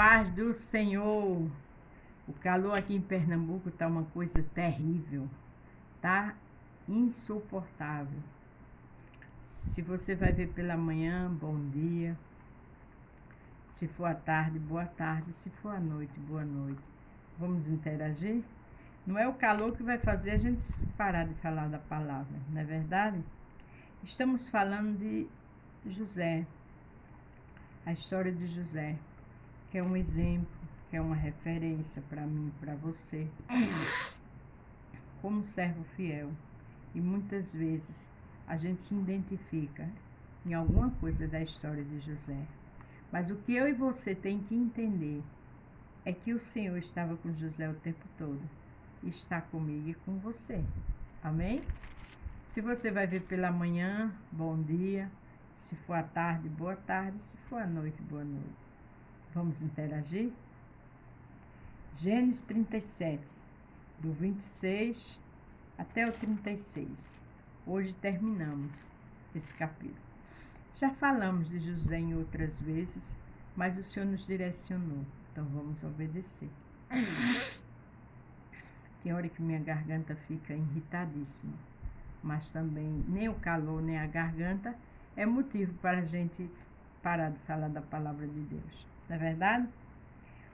paz do Senhor. O calor aqui em Pernambuco tá uma coisa terrível, tá insuportável. Se você vai ver pela manhã, bom dia. Se for à tarde, boa tarde. Se for à noite, boa noite. Vamos interagir? Não é o calor que vai fazer a gente parar de falar da palavra, não é verdade? Estamos falando de José, a história de José, que é um exemplo, que é uma referência para mim, para você, como servo fiel. E muitas vezes a gente se identifica em alguma coisa da história de José. Mas o que eu e você tem que entender é que o Senhor estava com José o tempo todo. E está comigo e com você. Amém? Se você vai ver pela manhã, bom dia. Se for à tarde, boa tarde. Se for à noite, boa noite. Vamos interagir? Gênesis 37, do 26 até o 36. Hoje terminamos esse capítulo. Já falamos de José em outras vezes, mas o Senhor nos direcionou, então vamos obedecer. Tem hora que minha garganta fica irritadíssima, mas também nem o calor nem a garganta é motivo para a gente parar de falar da palavra de Deus, não é verdade?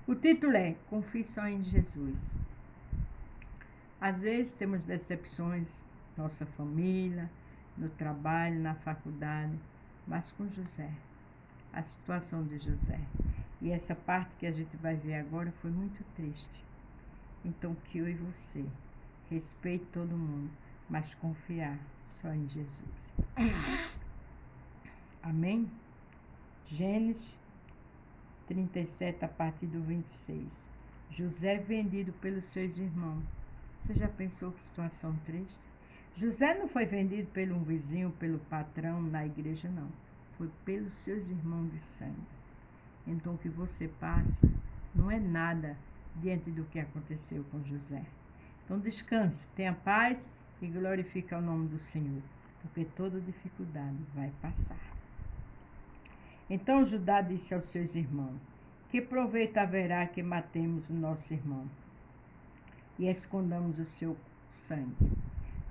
O título é Confie só em Jesus. Às vezes temos decepções, nossa família, no trabalho, na faculdade, mas com José, a situação de José. E essa parte que a gente vai ver agora foi muito triste. Então que eu e você respeite todo mundo, mas confiar só em Jesus. Amém? Gênesis 37, a partir do 26. José vendido pelos seus irmãos. Você já pensou que situação triste? José não foi vendido pelo um vizinho, pelo patrão na igreja, não. Foi pelos seus irmãos de sangue. Então o que você passa não é nada diante do que aconteceu com José. Então descanse, tenha paz e glorifique o nome do Senhor, porque toda dificuldade vai passar. Então Judá disse aos seus irmãos: que proveito haverá que matemos o nosso irmão e escondamos o seu sangue?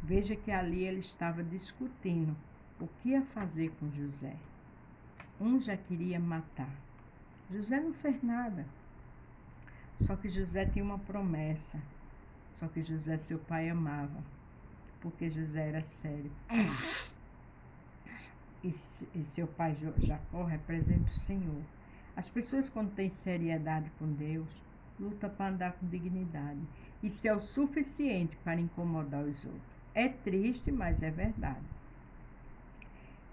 Veja que ali ele estava discutindo o que ia fazer com José. Um já queria matar. José não fez nada. Só que José tinha uma promessa. Só que José, seu pai, amava. Porque José era sério. E seu pai Jacó representa o Senhor. As pessoas, quando têm seriedade com Deus, lutam para andar com dignidade. Isso é o suficiente para incomodar os outros. É triste, mas é verdade.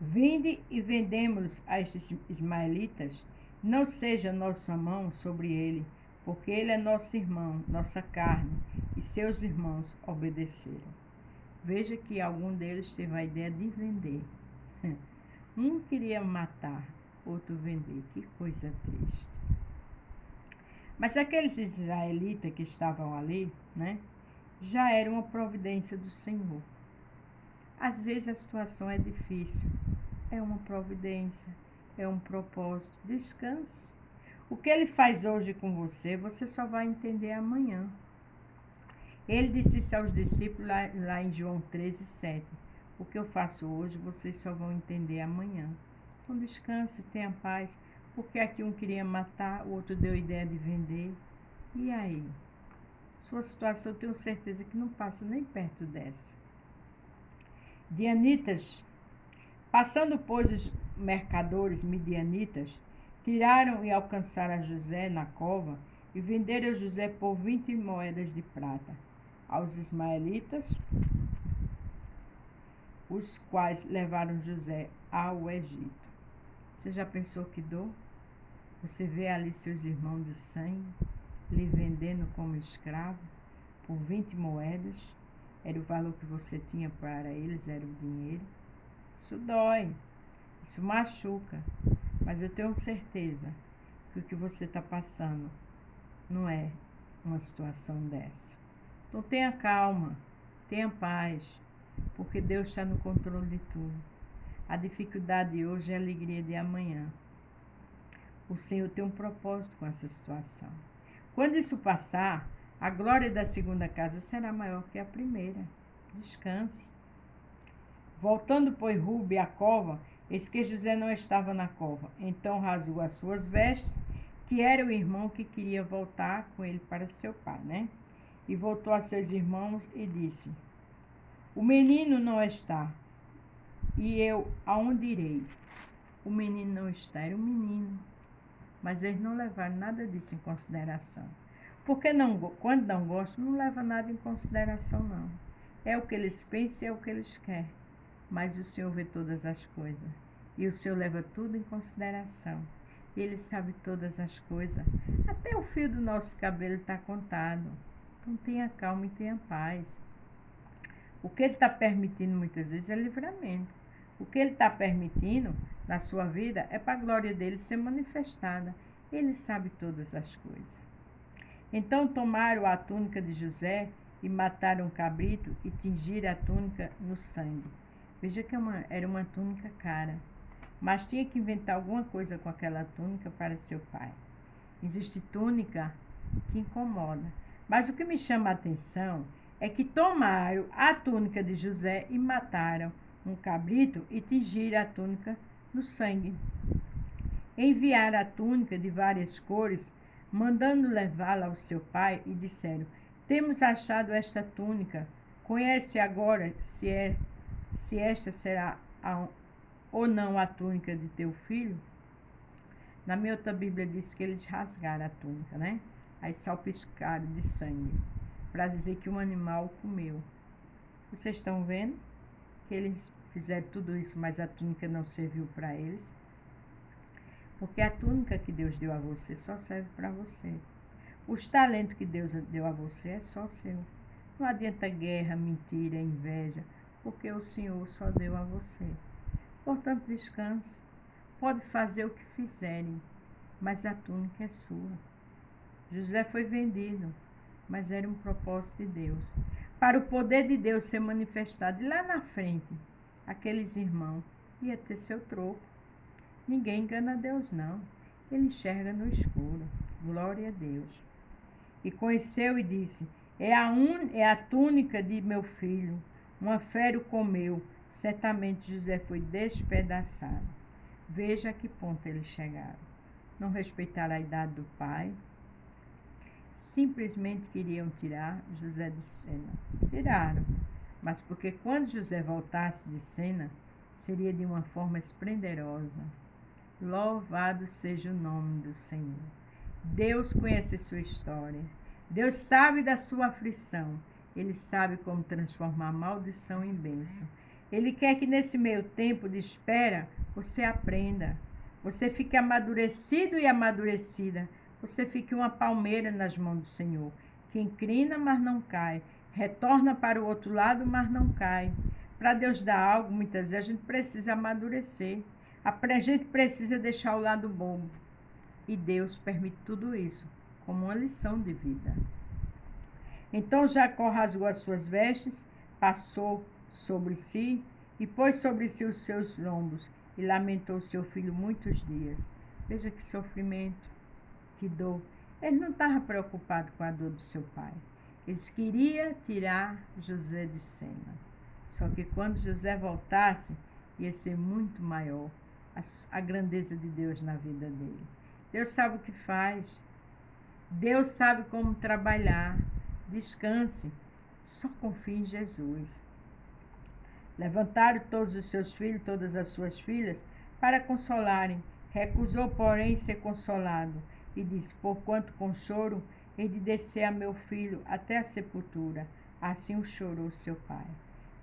Vinde e vendemos a estes ismaelitas, não seja nossa mão sobre ele, porque ele é nosso irmão, nossa carne, e seus irmãos obedeceram. Veja que algum deles teve a ideia de vender. Um queria matar, outro vender. Que coisa triste. Mas aqueles israelitas que estavam ali, né, já era uma providência do Senhor. Às vezes a situação é difícil, é uma providência, é um propósito. Descanse. O que ele faz hoje com você, você só vai entender amanhã. Ele disse isso aos discípulos lá em João 13, 7. O que eu faço hoje, vocês só vão entender amanhã. Então descanse, tenha paz, porque aqui um queria matar, o outro deu ideia de vender. E aí? Sua situação, eu tenho certeza que não passa nem perto dessa. Dianitas, passando, pois, os mercadores midianitas, tiraram e alcançaram a José na cova e venderam José por 20 moedas de prata aos ismaelitas, os quais levaram José ao Egito. Você já pensou que dor? Você vê ali seus irmãos de sangue lhe vendendo como escravo por 20 moedas, era o valor que você tinha para eles, era o dinheiro. Isso dói, isso machuca, mas eu tenho certeza que o que você está passando não é uma situação dessa. Então tenha calma, tenha paz, porque Deus está no controle de tudo. A dificuldade de hoje é a alegria de amanhã. O Senhor tem um propósito com essa situação. Quando isso passar, a glória da segunda casa será maior que a primeira. Descanse. Voltando, pois, Rube à cova, eis que José não estava na cova. Então rasgou as suas vestes, que era o irmão que queria voltar com ele para seu pai, né? E voltou a seus irmãos e disse: o menino não está, e eu aonde irei? O menino não está, era um menino. Mas eles não levaram nada disso em consideração. Porque não, quando não gostam, não leva nada em consideração, não. É o que eles pensam, é o que eles querem. Mas o Senhor vê todas as coisas. E o Senhor leva tudo em consideração. Ele sabe todas as coisas. Até o fio do nosso cabelo está contado. Então tenha calma e tenha paz. O que Ele está permitindo muitas vezes é livramento. O que Ele está permitindo na sua vida é para a glória dele ser manifestada. Ele sabe todas as coisas. Então tomaram a túnica de José e mataram o cabrito e tingiram a túnica no sangue. Veja que era uma túnica cara, mas tinha que inventar alguma coisa com aquela túnica para seu pai. Existe túnica que incomoda, mas o que me chama a atenção é que tomaram a túnica de José e mataram um cabrito e tingiram a túnica no sangue. Enviaram a túnica de várias cores, mandando levá-la ao seu pai, e disseram: temos achado esta túnica, conhece agora se esta será ou não a túnica de teu filho? Na minha outra Bíblia diz que eles rasgaram a túnica, né? Aí salpicaram de sangue, para dizer que um animal comeu. Vocês estão vendo que eles fizeram tudo isso, mas a túnica não serviu para eles? Porque a túnica que Deus deu a você só serve para você. Os talentos que Deus deu a você é só seu. Não adianta guerra, mentira, inveja, porque o Senhor só deu a você. Portanto, descanse. Pode fazer o que fizerem, mas a túnica é sua. José foi vendido, mas era um propósito de Deus. Para o poder de Deus ser manifestado. E lá na frente, aqueles irmãos iam ter seu troco. Ninguém engana Deus, não. Ele enxerga no escuro. Glória a Deus. E conheceu e disse: é a túnica de meu filho. Uma fera o comeu. Certamente José foi despedaçado. Veja a que ponto eles chegaram. Não respeitaram a idade do pai. Simplesmente queriam tirar José de cena. Tiraram. Mas porque quando José voltasse de cena, seria de uma forma esplendorosa. Louvado seja o nome do Senhor. Deus conhece sua história. Deus sabe da sua aflição. Ele sabe como transformar maldição em bênção. Ele quer que nesse meio tempo de espera, você aprenda. Você fique amadurecido e amadurecida. Você fique uma palmeira nas mãos do Senhor, que inclina, mas não cai. Retorna para o outro lado, mas não cai. Para Deus dar algo, muitas vezes a gente precisa amadurecer. A gente precisa deixar o lado bobo. E Deus permite tudo isso como uma lição de vida. Então Jacó rasgou as suas vestes, passou sobre si e pôs sobre si os seus lombos e lamentou seu filho muitos dias. Veja que sofrimento, que dor. Ele não estava preocupado com a dor do seu pai. Eles queriam tirar José de cena. Só que quando José voltasse, ia ser muito maior a grandeza de Deus na vida dele. Deus sabe o que faz. Deus sabe como trabalhar. Descanse. Só confie em Jesus. Levantaram todos os seus filhos, todas as suas filhas, para consolarem. Recusou, porém, ser consolado. E disse: porquanto com choro hei de descer a meu filho até a sepultura. Assim o chorou seu pai.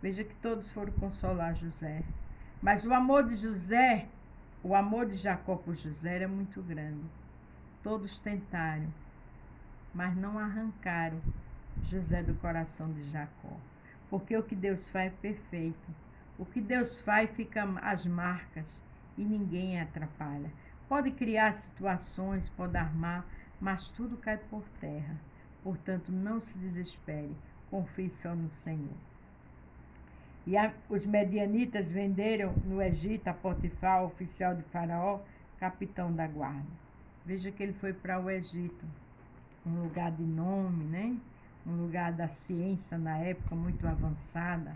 Veja que todos foram consolar José. Mas o amor de Jacó por José era muito grande. Todos tentaram, mas não arrancaram José do coração de Jacó. Porque o que Deus faz é perfeito. O que Deus faz fica as marcas e ninguém atrapalha. Pode criar situações, pode armar, mas tudo cai por terra. Portanto, não se desespere, confie só no Senhor. E os medianitas venderam no Egito a Potifar, oficial de Faraó, capitão da guarda. Veja que ele foi para o Egito, um lugar de nome, né? Um lugar da ciência na época muito avançada,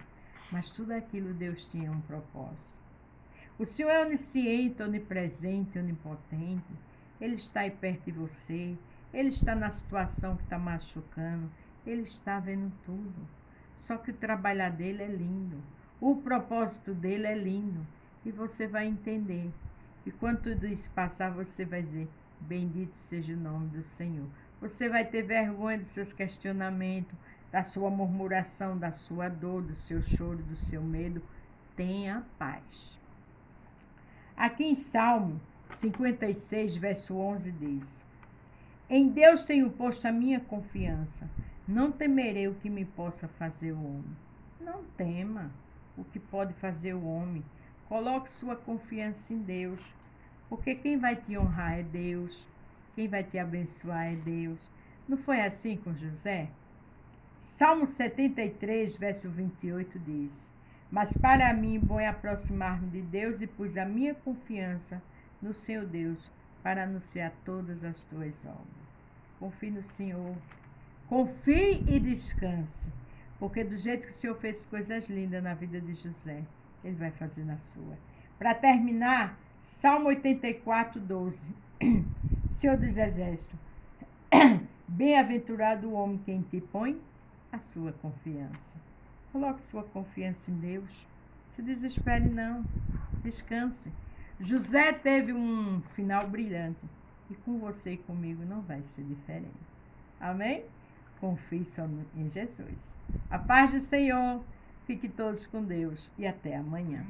mas tudo aquilo Deus tinha um propósito. O Senhor é onisciente, onipresente, onipotente. Ele está aí perto de você. Ele está na situação que está machucando. Ele está vendo tudo. Só que o trabalhar dele é lindo. O propósito dele é lindo. E você vai entender. E quando tudo isso passar, você vai dizer: bendito seja o nome do Senhor. Você vai ter vergonha dos seus questionamentos, da sua murmuração, da sua dor, do seu choro, do seu medo. Tenha paz. Aqui em Salmo 56, verso 11 diz: em Deus tenho posto a minha confiança. Não temerei o que me possa fazer o homem. Não tema o que pode fazer o homem. Coloque sua confiança em Deus. Porque quem vai te honrar é Deus. Quem vai te abençoar é Deus. Não foi assim com José? Salmo 73, verso 28 diz: mas para mim, bom é aproximar-me de Deus e pus a minha confiança no Senhor Deus para anunciar todas as tuas obras. Confie no Senhor. Confie e descanse. Porque do jeito que o Senhor fez coisas lindas na vida de José, Ele vai fazer na sua. Para terminar, Salmo 84, 12. Senhor dos Exércitos, bem-aventurado o homem que em ti põe a sua confiança. Coloque sua confiança em Deus. Se desespere não. Descanse. José teve um final brilhante. E com você e comigo não vai ser diferente. Amém? Confie só em Jesus. A paz do Senhor. Fique todos com Deus. E até amanhã.